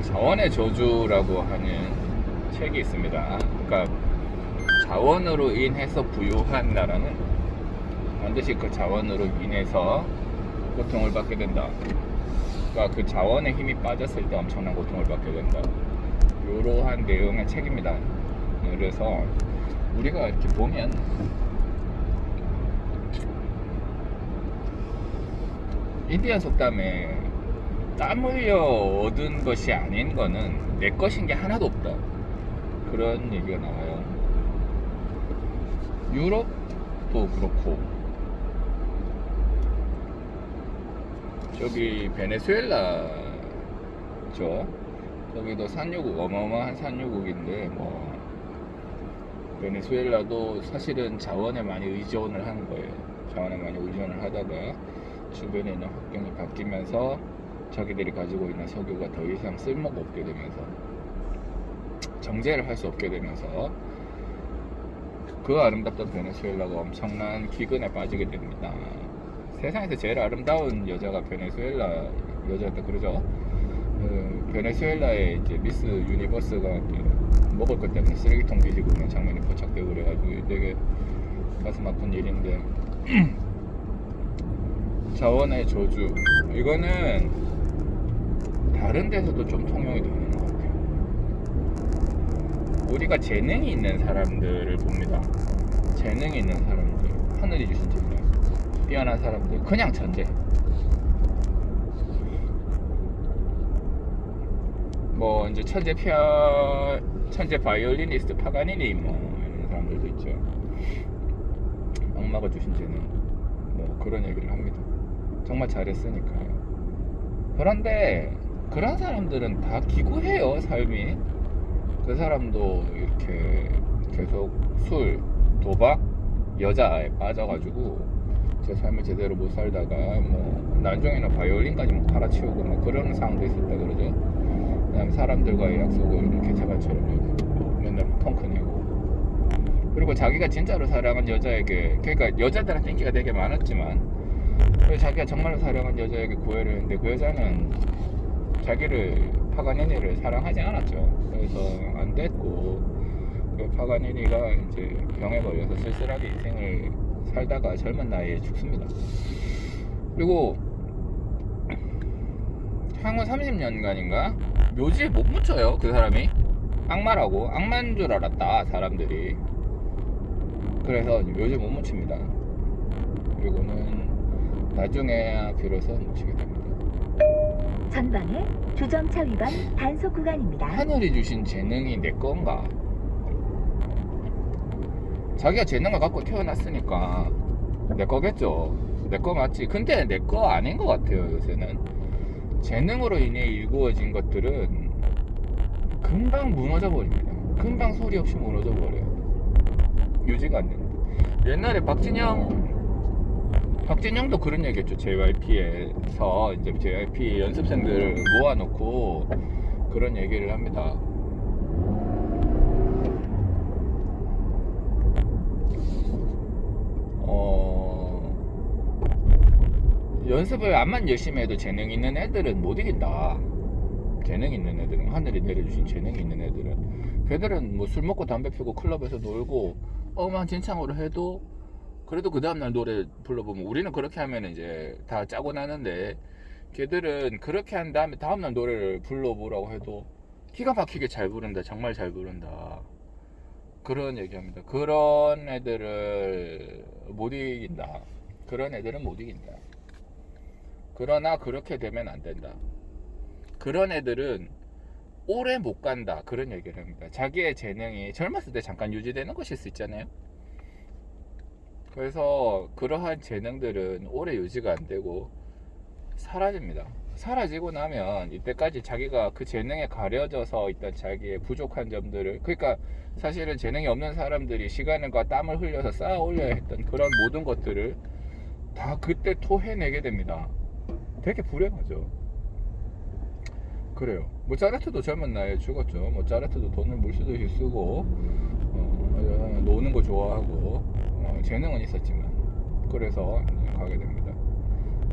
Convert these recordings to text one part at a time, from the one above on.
자원의 저주라고 하는 책이 있습니다. 그러니까 자원으로 인해서 부유한 나라는 반드시 그 자원으로 인해서 고통을 받게 된다. 그러니까 그 자원의 힘이 빠졌을 때 엄청난 고통을 받게 된다. 이러한 내용의 책입니다. 그래서 우리가 이렇게 보면 인디안 속담에 땀 흘려 얻은 것이 아닌 거는 내 것인 게 하나도 없다, 그런 얘기가 나와요. 유럽도 그렇고 저기 베네수엘라죠. 저기도 산유국, 어마어마한 산유국인데 뭐 베네수엘라도 사실은 자원에 많이 의존을 하는 거예요. 자원에 많이 의존을 하다가 주변에 있는 환경이 바뀌면서 자기들이 가지고 있는 석유가 더 이상 쓸모가 없게 되면서 정제를 할 수 없게 되면서 그 아름답던 베네수엘라가 엄청난 기근에 빠지게 됩니다. 세상에서 제일 아름다운 여자가 베네수엘라 여자였다 그러죠. 베네수엘라의 이제 미스 유니버스가 먹을 것 때문에 쓰레기통 뒤지고 있는 장면이 포착되고 그래가지고 되게 가슴 아픈 일인데 자원의 저주, 이거는 다른 데서도 좀 통용이 되는 것 같아요. 우리가 재능이 있는 사람들을 봅니다. 재능이 있는 사람들, 하늘이 주신 재능, 뛰어난 사람들, 그냥 천재. 뭐 이제 천재 바이올리니스트 파가니니 뭐 이런 사람들도 있죠. 악마가 주신 재능, 뭐 그런 얘기를 합니다. 정말 잘했으니까요. 그런데 그런 사람들은 다 기구해요, 삶이. 그 사람도 이렇게 계속 술, 도박, 여자에 빠져가지고 제 삶을 제대로 못 살다가 뭐 나중에는 바이올린까지 뭐 갈아치우고 뭐 그런 상황도 있었다 그러죠. 그다음에 사람들과의 약속을 개차반처럼 맨날 펑크 내고, 그리고 자기가 진짜로 사랑한 여자에게, 그러니까 여자들한테 인기가 되게 많았지만 자기가 정말로 사랑한 여자에게 구애를 했는데 그 여자는 자기를, 파가니니를 사랑하지 않았죠. 그래서 안 됐고 그 파가니니가 이제 병에 걸려서 쓸쓸하게 인생을 살다가 젊은 나이에 죽습니다. 그리고 향후 30년간인가 묘지에 못 묻혀요. 그 사람이 악마라고, 악마인 줄 알았다 사람들이. 그래서 묘지에 못 묻힙니다. 그리고는 나중에 비로소 묻히게 됩니다. 전방에 주정차 위반 단속 구간입니다. 하늘이 주신 재능이 내 건가? 자기가 재능을 갖고 태어났으니까 내 거겠죠. 내 거 맞지. 근데 내 거 아닌 것 같아요. 요새는 재능으로 인해 일구어진 것들은 금방 무너져 버립니다. 금방 소리 없이 무너져 버려요. 유지가 안 됩니다. 옛날에 박진영도 그런 얘기했죠. JYP에서 이제 JYP 연습생들을 모아놓고 그런 얘기를 합니다. 연습을 암만 열심히 해도 재능 있는 애들은 못 이긴다. 재능 있는 애들은, 하늘이 내려주신 재능 있는 애들은, 걔들은 뭐 술 먹고 담배 피우고 클럽에서 놀고 엉망진창으로 해도 그래도 그 다음날 노래 불러보면, 우리는 그렇게 하면 이제 다 짜고 나는데 걔들은 그렇게 한 다음에 다음날 노래를 불러보라고 해도 기가 막히게 잘 부른다, 정말 잘 부른다, 그런 얘기합니다. 그런 애들을 못 이긴다. 그런 애들은 못 이긴다. 그러나 그렇게 되면 안 된다. 그런 애들은 오래 못 간다, 그런 얘기를 합니다. 자기의 재능이 젊었을 때 잠깐 유지되는 것일 수 있잖아요. 그래서 그러한 재능들은 오래 유지가 안 되고 사라집니다. 사라지고 나면 이때까지 자기가 그 재능에 가려져서 있던 자기의 부족한 점들을, 그러니까 사실은 재능이 없는 사람들이 시간과 땀을 흘려서 쌓아 올려야 했던 그런 모든 것들을 다 그때 토해내게 됩니다. 되게 불행하죠. 그래요. 모차르트도 젊은 나이에 죽었죠. 모차르트도 돈을 물쓰듯이 쓰고 노는 거 좋아하고 재능은 있었지만 그래서 가게 됩니다.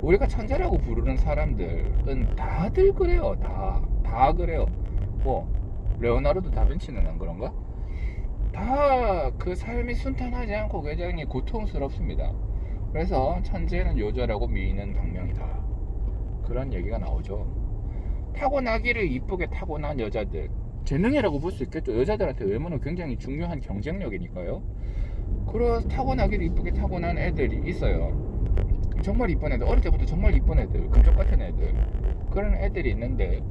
우리가 천재라고 부르는 사람들은 다들 그래요. 다 다 그래요. 뭐 레오나르도 다빈치는 안 그런가? 다 그 삶이 순탄하지 않고 굉장히 고통스럽습니다. 그래서 천재는 요절하고 미인은 박명이다, 그런 얘기가 나오죠. 타고나기를 이쁘게 타고난 여자들, 재능이라고 볼 수 있겠죠. 여자들한테 외모는 굉장히 중요한 경쟁력이니까요. 그래서 타고나기를 이쁘게 타고난 애들이 있어요. 정말 이쁜 애들, 어릴 때부터 정말 이쁜 애들, 금쪽 같은 애들, 그런 애들이 있는데,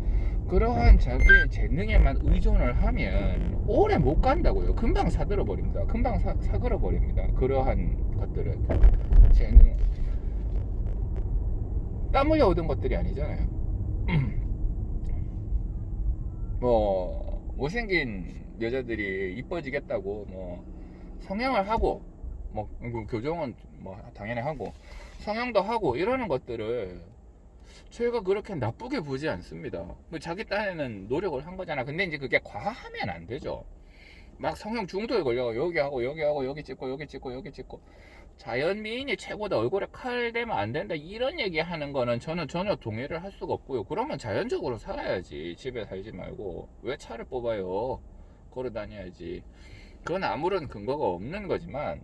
그러한 자기의 재능에만 의존을 하면 오래 못 간다고요. 금방 사들어 버립니다. 금방 사그러 버립니다. 그러한 것들은 재능, 땀 흘려 얻은 것들이 아니잖아요. 뭐 못생긴 여자들이 이뻐지겠다고 뭐 성형을 하고, 뭐 교정은 뭐 당연히 하고 성형도 하고 이러는 것들을 저희가 그렇게 나쁘게 보지 않습니다. 뭐 자기 딴에는 노력을 한 거잖아. 근데 이제 그게 과하면 안 되죠. 막 성형 중독에 걸려 여기 하고 여기 하고 여기 찍고 여기 찍고 여기 찍고, 자연 미인이 최고다, 얼굴에 칼 대면 안 된다, 이런 얘기 하는 거는 저는 전혀 동의를 할 수가 없고요. 그러면 자연적으로 살아야지, 집에 살지 말고 왜 차를 뽑아요. 걸어 다녀야지. 그건 아무런 근거가 없는 거지만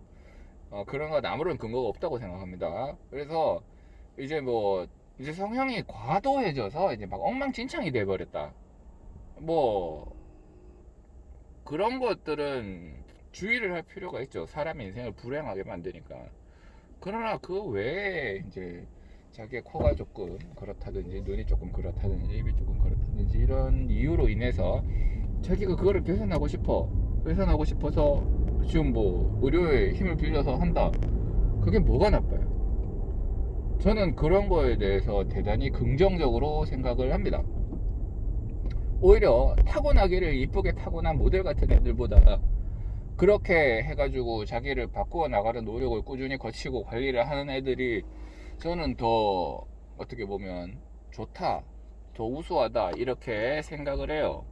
그런 건 아무런 근거가 없다고 생각합니다. 그래서 이제 뭐 이제 성형이 과도해져서 이제 막 엉망진창이 돼버렸다, 뭐 그런 것들은 주의를 할 필요가 있죠. 사람 인생을 불행하게 만드니까. 그러나 그 외에 이제 자기의 코가 조금 그렇다든지 눈이 조금 그렇다든지 입이 조금 그렇다든지 이런 이유로 인해서 자기가 그거를 개선하고 싶어서 지금 뭐 의료의 힘을 빌려서 한다, 그게 뭐가 나빠요? 저는 그런 거에 대해서 대단히 긍정적으로 생각을 합니다. 오히려 타고나기를 이쁘게 타고난 모델 같은 애들보다 그렇게 해가지고 자기를 바꾸어 나가는 노력을 꾸준히 거치고 관리를 하는 애들이 저는 더 어떻게 보면 좋다, 더 우수하다, 이렇게 생각을 해요.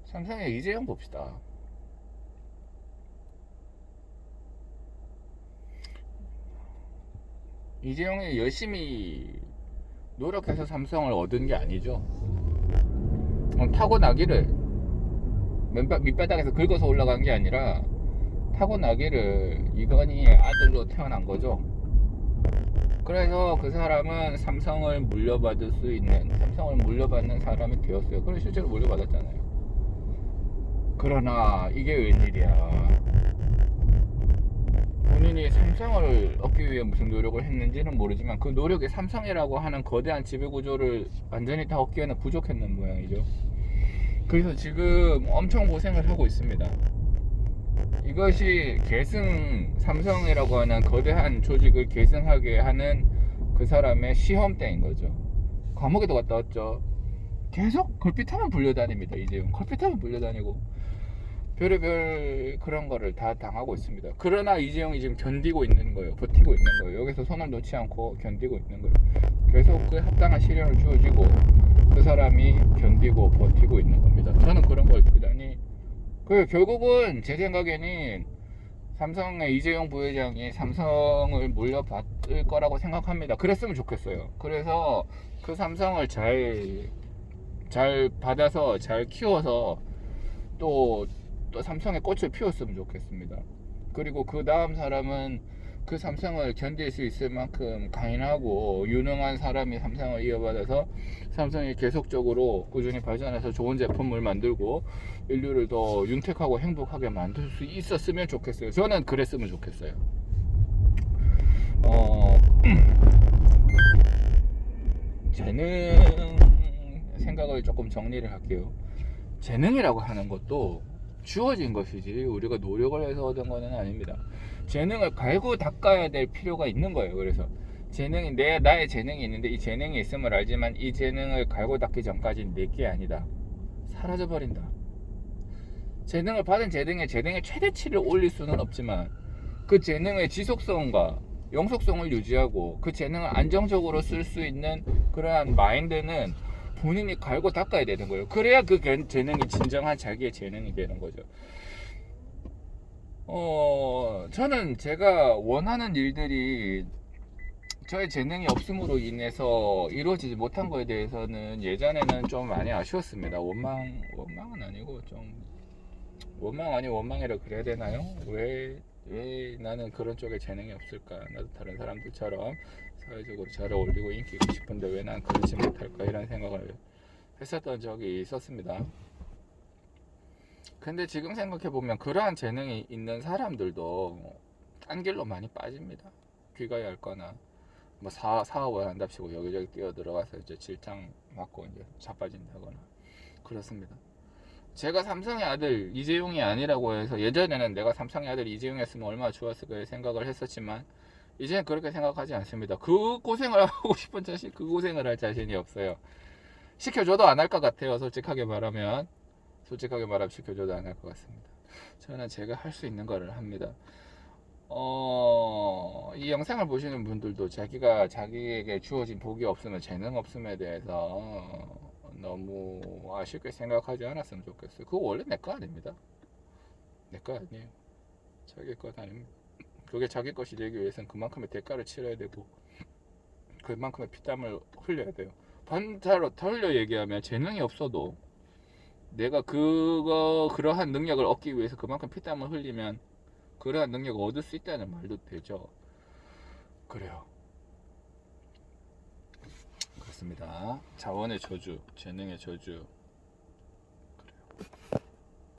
삼성의 이재용 봅시다. 이재용이 열심히 노력해서 삼성을 얻은 게 아니죠. 타고나기를 밑바닥에서 긁어서 올라간 게 아니라 타고나기를 이건희의 아들로 태어난 거죠. 그래서 그 사람은 삼성을 물려받는 사람이 되었어요. 그래 실제로 물려받았잖아요. 그러나 이게 웬일이야, 본인이 삼성을 얻기 위해 무슨 노력을 했는지는 모르지만 그 노력이 삼성이라고 하는 거대한 지배구조를 완전히 다 얻기에는 부족했는 모양이죠. 그래서 지금 엄청 고생을 하고 있습니다. 이것이 삼성이라고 하는 거대한 조직을 계승하게 하는 그 사람의 시험대인 거죠. 감옥에도 갔다 왔죠. 계속 걸핏하면 불려다닙니다. 이재용 걸핏하면 불려다니고 별의별 그런 거를 다 당하고 있습니다. 그러나 이재용이 지금 견디고 있는 거예요. 버티고 있는 거예요. 여기서 손을 놓지 않고 견디고 있는 거예요. 계속 그 합당한 시련을 주어지고 그 사람이 견디고 버티고 있는 겁니다. 저는 그런 걸 대단히, 결국은 제 생각에는 삼성의 이재용 부회장이 삼성을 물려받을 거라고 생각합니다. 그랬으면 좋겠어요. 그래서 그 삼성을 잘 받아서 잘 키워서 또 삼성의 꽃을 피웠으면 좋겠습니다. 그리고 그 다음 사람은 그 삼성을 견딜 수 있을 만큼 강인하고 유능한 사람이 삼성을 이어받아서 삼성이 계속적으로 꾸준히 발전해서 좋은 제품을 만들고 인류를 더 윤택하고 행복하게 만들 수 있었으면 좋겠어요. 저는 그랬으면 좋겠어요. 재능 생각을 조금 정리를 할게요. 재능이라고 하는 것도 주어진 것이지 우리가 노력을 해서 얻은 것은 아닙니다. 재능을 갈고 닦아야 될 필요가 있는 거예요. 그래서 나의 재능이 있는데 이 재능이 있음을 알지만 이 재능을 갈고 닦기 전까지는 내게 아니다, 사라져 버린다. 재능을 받은 재능의 최대치를 올릴 수는 없지만 그 재능의 지속성과 영속성을 유지하고 그 재능을 안정적으로 쓸 수 있는 그러한 마인드는 본인이 갈고 닦아야 되는 거예요. 그래야 그 재능이 진정한 자기의 재능이 되는 거죠. 저는 제가 원하는 일들이 저의 재능이 없음으로 인해서 이루어지지 못한 거에 대해서는 예전에는 좀 많이 아쉬웠습니다. 원망은 아니고 좀 원망 아니 원망이라 그래야 되나요? 왜 나는 그런 쪽에 재능이 없을까? 나도 다른 사람들처럼 사회적으로 잘 어울리고 인기 있고 싶은데 왜 난 그렇지 못할까? 이런 생각을 했었던 적이 있었습니다. 근데 지금 생각해보면 그러한 재능이 있는 사람들도 딴 길로 많이 빠집니다. 귀가 얇거나 뭐 사업을 한답시고 여기저기 뛰어 들어가서 이제 질장 맞고 이제 자빠진다거나 그렇습니다. 제가 삼성의 아들 이재용이 아니라고 해서 예전에는 내가 삼성의 아들 이재용이었으면 얼마나 좋았을까 생각을 했었지만 이제는 그렇게 생각하지 않습니다. 그 고생을 하고 싶은 자신, 그 고생을 할 자신이 없어요. 시켜줘도 안 할 것 같아요. 솔직하게 말하면 시켜줘도 안 할 것 같습니다. 저는 제가 할 수 있는 거를 합니다. 이 영상을 보시는 분들도 자기에게 주어진 복이 없으면 재능 없음에 대해서 너무 아쉽게 생각하지 않았으면 좋겠어요. 그거 원래 내 거 아닙니다. 내 거 아니에요. 자기 것 아닙니다. 그게 자기 것이 되기 위해서는 그만큼의 대가를 치러야 되고 그만큼의 피땀을 흘려야 돼요. 반대로 돌려 얘기하면 재능이 없어도 내가 그러한 능력을 얻기 위해서 그만큼 피땀을 흘리면 그러한 능력을 얻을 수 있다는 말도 되죠. 그래요. 그렇습니다. 자원의 저주, 재능의 저주.